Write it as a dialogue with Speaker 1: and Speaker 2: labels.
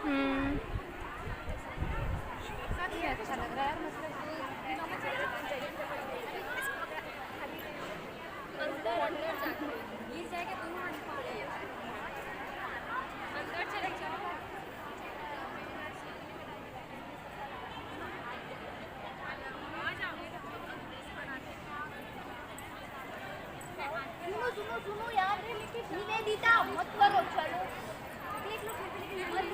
Speaker 1: हम्म।
Speaker 2: ये अच्छा लग रहा है यार, मतलब अंदर अंदर जाके गिर जाएगा दोनों हाथ पकड़े अंदर चले जाओ। सुनो सुनो सुनो यार, निवेदिता मत करो, चलो देख लो फिर भी, लेकिन